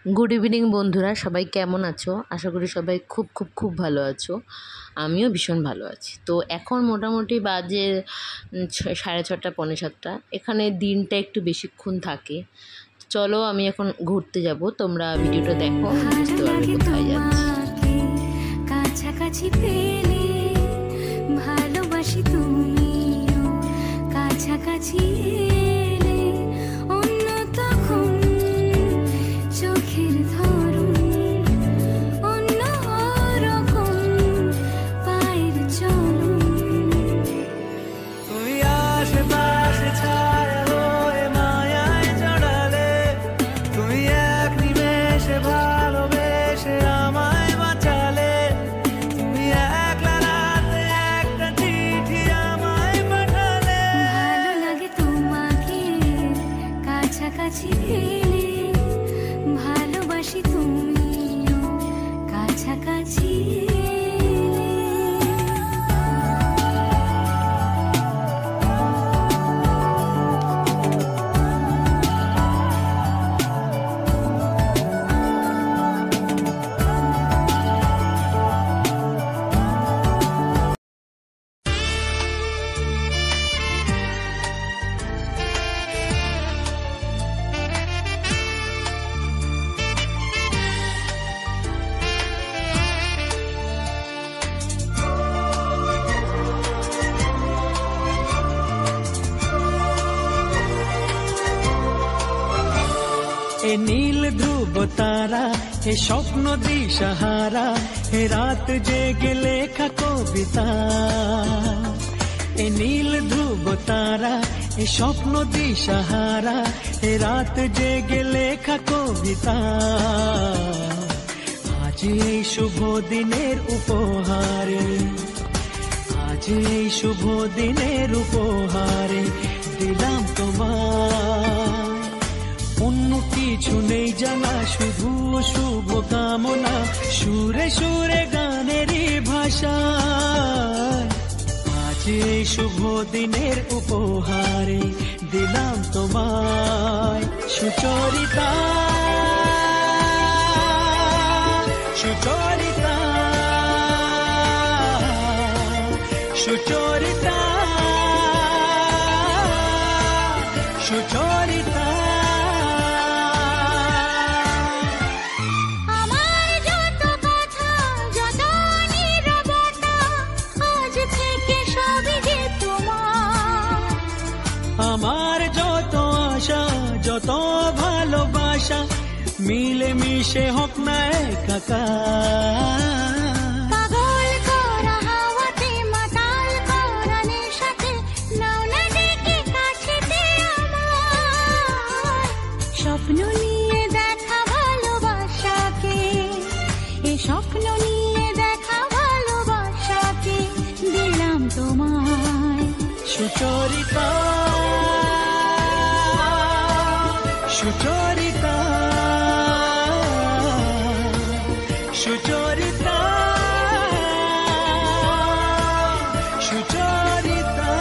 Good evening বন্ধুরা, সবাই কেমন আছো? আশা করি সবাই খুব খুব খুব ভালো আছো। আমিও ভীষণ ভালো আছি। তো এখন মোটামুটি বাজে 6:30 পৌনে 7টা। এখানে দিনটা একটু বেশিক্ষণ থাকে। চলো আমি এখন ঘুরতে যাব, তোমরা ভিডিওটা দেখো, বুঝতে পারবে কোথায় যাচ্ছি। কাছাকাছি পেলে ভালোবাসি, তুমিও কাছাকাছি এলে অন্য তখন চোখের ধরন অন্য রকম, পায়ের চলন তুই আশেপাশে ছায়া হয়ে মায়ায় জড়ালে, তুই এক নিমেষে ভালোবেসে আমায় বাঁচালে, তুমি একলা রাতে একটা চিঠি আমায় পাঠালে। ভালো লাগে তোমাকে কাছাকাছি পেলে, ভালোবাসি তুমিও কাছাকাছি এ নীল ধ্রুব তারা, এ স্বপ্ন দিশাহারা, এ রাত জেগে লেখা কবিতা। এ নীল ধ্রুব তারা, এ স্বপ্ন দিশাহারা, এ রাত জেগে লেখা কবিতা। আজ এই শুভ দিনের উপহারে, আজ এই শুভ দিনের উপহারে দিলাম তোমায় অন্য কিছু নেই জানা, শুধু শুভ কামনা, সুরে সুরে গানেরই ভাষা। আজ এই শুভ দিনের উপহারে দিলাম তোমায় সুচরিতা, সুচরিতা, সুচরিতা, সুচরিতা। আমার যত আশা যত ভালোবাসা মিলে মিশে হোক না একাকার। পাগল করা হাওয়াতে মাতাল করা নেশাতে নাও না ডেকে কাছেতে আমার, স্বপ্ন নিয়ে দেখা ভালোবাসাকে, এ স্বপ্ন নিয়ে দেখা ভালোবাসাকে দিলাম তোমায় সুচরিতা, সুচরিতা, সুচরিতা, সুচরিতা।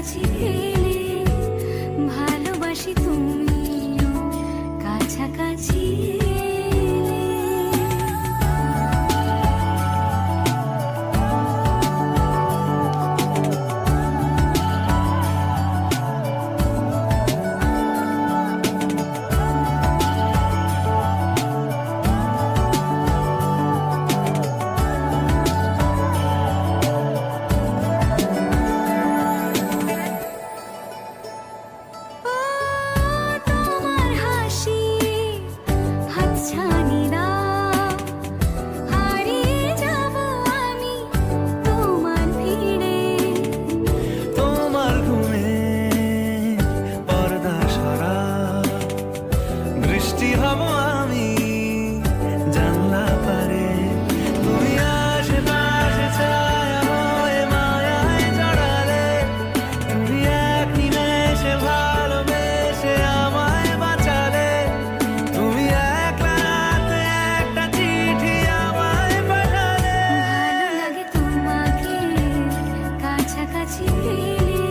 কাছাকাছি পেলে ভালোবাসি তুমিও কাছাকাছি তোমার হাসি হাতছানি দাও হারিয়ে যাব আমি তোমার ভিড়ে তোমার ঘুমে পর্দা সরা বৃষ্টি হব আমি জানলা পারে তুমি আশেপাশে ছায়া হয়ে মায়ায় জড়ালে তুমি এক নিমেষে ভালোবেসে আমায় বাঁচালে তুমি একলা রাতে একটা চিঠি আমায় পাঠালে ভালো লাগে তোমাকে কাছাকাছি পেলে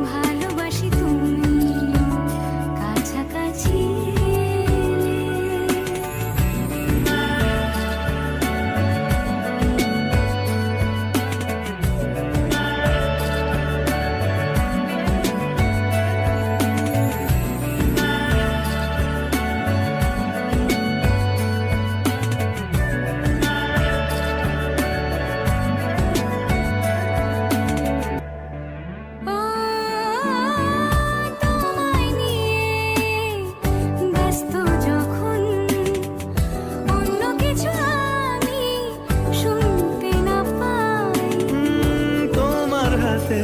ভালোবাসি তুমিও কাছাকাছি ও তোমায় নিয়ে ব্যস্ত যখন অন্য কিছু আমি শুনতে না পাই তোমার হাতে